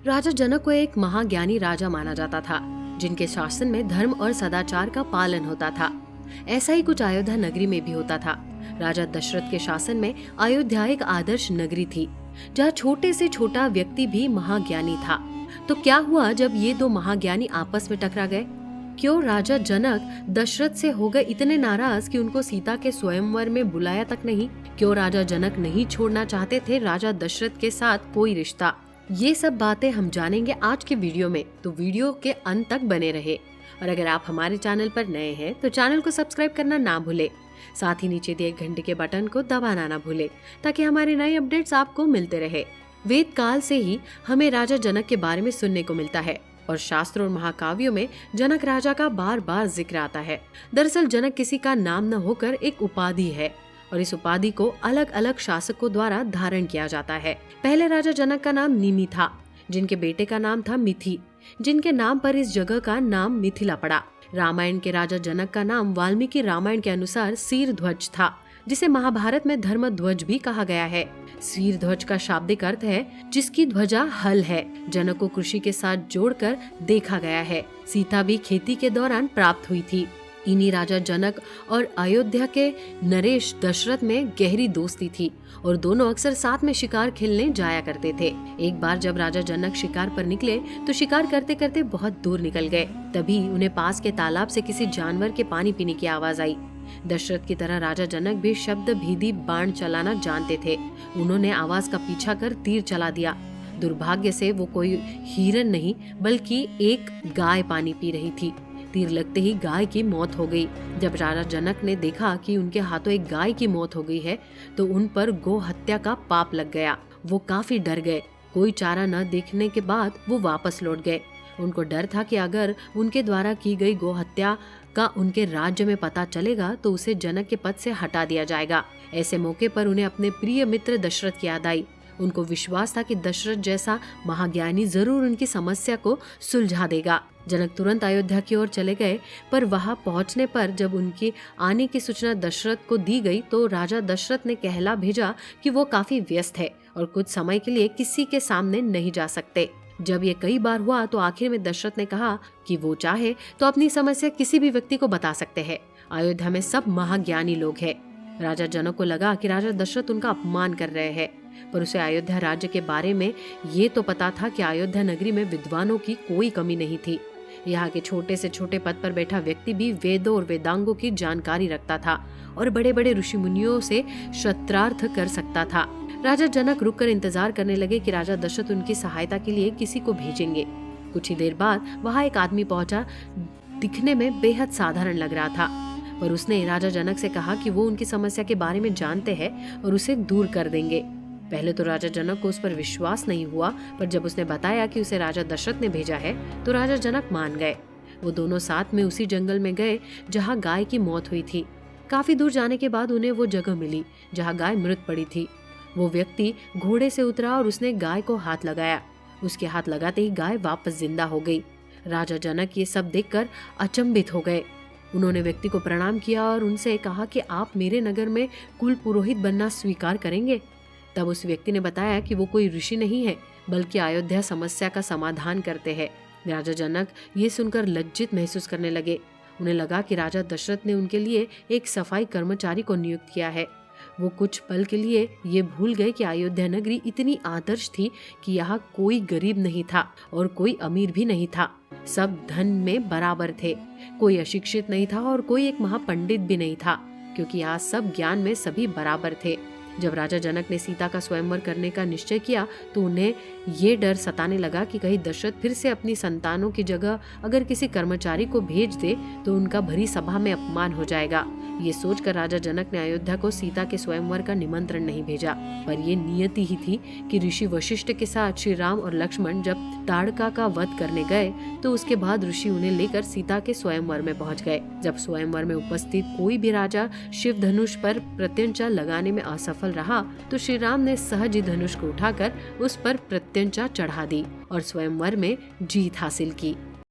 राजा जनक को एक महाज्ञानी राजा माना जाता था, जिनके शासन में धर्म और सदाचार का पालन होता था। ऐसा ही कुछ अयोध्या नगरी में भी होता था। राजा दशरथ के शासन में अयोध्या एक आदर्श नगरी थी, जहाँ छोटे से छोटा व्यक्ति भी महाज्ञानी था। तो क्या हुआ जब ये दो महाज्ञानी आपस में टकरा गए? क्यों राजा जनक दशरथ से हो गए इतने नाराज कि उनको सीता के स्वयंवर में बुलाया तक नहीं? क्यों राजा जनक नहीं छोड़ना चाहते थे राजा दशरथ के साथ कोई रिश्ता? ये सब बातें हम जानेंगे आज के वीडियो में, तो वीडियो के अंत तक बने रहे। और अगर आप हमारे चैनल पर नए हैं तो चैनल को सब्सक्राइब करना ना भूले, साथ ही नीचे दिए घंटे के बटन को दबाना ना भूले, ताकि हमारे नए अपडेट्स आपको मिलते रहे। वेद काल से ही हमें राजा जनक के बारे में सुनने को मिलता है और शास्त्रों और महाकाव्यों में जनक राजा का बार बार जिक्र आता है। दरअसल जनक किसी का नाम न होकर एक उपाधि है और इस उपाधि को अलग अलग शासकों द्वारा धारण किया जाता है। पहले राजा जनक का नाम निमि था, जिनके बेटे का नाम था मिथि, जिनके नाम पर इस जगह का नाम मिथिला पड़ा। रामायण के राजा जनक का नाम वाल्मीकि रामायण के अनुसार शीरध्वज था, जिसे महाभारत में धर्मध्वज भी कहा गया है। शीरध्वज का शाब्दिक अर्थ है जिसकी ध्वजा हल है। जनक को कृषि के साथ जोड़कर देखा गया है। सीता भी खेती के दौरान प्राप्त हुई थी। इन्हीं राजा जनक और अयोध्या के नरेश दशरथ में गहरी दोस्ती थी और दोनों अक्सर साथ में शिकार खेलने जाया करते थे। एक बार जब राजा जनक शिकार पर निकले तो शिकार करते करते बहुत दूर निकल गए। तभी उन्हें पास के तालाब से किसी जानवर के पानी पीने की आवाज आई। दशरथ की तरह राजा जनक भी शब्द भेदी बाण चलाना जानते थे। उन्होंने आवाज का पीछा कर तीर चला दिया। दुर्भाग्य से वो कोई हिरन नहीं बल्कि एक गाय पानी पी रही थी। तीर लगते ही गाय की मौत हो गई। जब राजा जनक ने देखा कि उनके हाथों एक गाय की मौत हो गई है तो उन पर गो हत्या का पाप लग गया। वो काफी डर गए। कोई चारा न देखने के बाद वो वापस लौट गए। उनको डर था कि अगर उनके द्वारा की गई गो हत्या का उनके राज्य में पता चलेगा तो उसे जनक के पद से हटा दिया जाएगा। ऐसे मौके पर उन्हें अपने प्रिय मित्र दशरथ की याद आई। उनको विश्वास था कि दशरथ जैसा महाज्ञानी जरूर उनकी समस्या को सुलझा देगा। जनक तुरंत अयोध्या की ओर चले गए, पर वहां पहुंचने पर जब उनकी आने की सूचना दशरथ को दी गई तो राजा दशरथ ने कहला भेजा कि वो काफी व्यस्त है और कुछ समय के लिए किसी के सामने नहीं जा सकते। जब ये कई बार हुआ तो आखिर में दशरथ ने कहा कि वो चाहे तो अपनी समस्या किसी भी व्यक्ति को बता सकते हैं। अयोध्या में सब महाज्ञानी लोग हैं। राजा जनक को लगा कि राजा दशरथ उनका अपमान कर रहे हैं, पर उसे अयोध्या राज्य के बारे में ये तो पता था कि अयोध्या नगरी में विद्वानों की कोई कमी नहीं थी। यहाँ के छोटे से छोटे पद पर बैठा व्यक्ति भी वेदों और वेदांगों की जानकारी रखता था और बड़े बड़े ऋषि मुनियों से शस्त्रार्थ कर सकता था। राजा जनक रुककर इंतजार करने लगे कि राजा दशरथ उनकी सहायता के लिए किसी को भेजेंगे। कुछ ही देर बाद वहाँ एक आदमी पहुंचा। दिखने में बेहद साधारण लग रहा था, पर उसने राजा जनक से कहा कि वो उनकी समस्या के बारे में जानते हैं और उसे दूर कर देंगे। पहले तो राजा जनक को उस पर विश्वास नहीं हुआ, पर जब उसने बताया कि उसे राजा दशरथ ने भेजा है तो राजा जनक मान गए। वो दोनों साथ में उसी जंगल में गए जहाँ गाय की मौत हुई थी। काफी दूर जाने के बाद उन्हें वो जगह मिली जहाँ गाय मृत पड़ी थी। वो व्यक्ति घोड़े से उतरा और उसने गाय को हाथ लगाया। उसके हाथ लगाते ही गाय वापस जिंदा हो गई। राजा जनक ये सब देखकर अचंभित हो गए। उन्होंने व्यक्ति को प्रणाम किया और उनसे कहा कि आप मेरे नगर में कुल पुरोहित बनना स्वीकार करेंगे। तब उस व्यक्ति ने बताया कि वो कोई ऋषि नहीं है बल्कि अयोध्या समस्या का समाधान करते हैं। राजा जनक ये सुनकर लज्जित महसूस करने लगे। उन्हें लगा कि राजा दशरथ ने उनके लिए एक सफाई कर्मचारी को नियुक्त किया है। वो कुछ पल के लिए ये भूल गए कि अयोध्या नगरी इतनी आदर्श थी कि यहाँ कोई गरीब नहीं था और कोई अमीर भी नहीं था। सब धन में बराबर थे। कोई अशिक्षित नहीं था और कोई एक महापंडित भी नहीं था, क्योंकि यहाँ सब ज्ञान में सभी बराबर थे। जब राजा जनक ने सीता का स्वयंवर करने का निश्चय किया तो उन्हें ये डर सताने लगा कि कहीं दशरथ फिर से अपनी संतानों की जगह अगर किसी कर्मचारी को भेज दे तो उनका भरी सभा में अपमान हो जाएगा। ये सोचकर राजा जनक ने अयोध्या को सीता के स्वयंवर का निमंत्रण नहीं भेजा, पर ये नियति ही थी कि ऋषि वशिष्ठ के साथ श्री राम और लक्ष्मण जब ताड़का का वध करने गए तो उसके बाद ऋषि उन्हें लेकर सीता के स्वयंवर में पहुंच गए। जब स्वयंवर में उपस्थित कोई भी राजा शिव धनुष पर प्रत्यंचा लगाने में असफल रहा तो श्री राम ने सहज ही धनुष को उठाकर उस पर प्रत्यंचा चढ़ा दी और स्वयंवर में जीत हासिल की।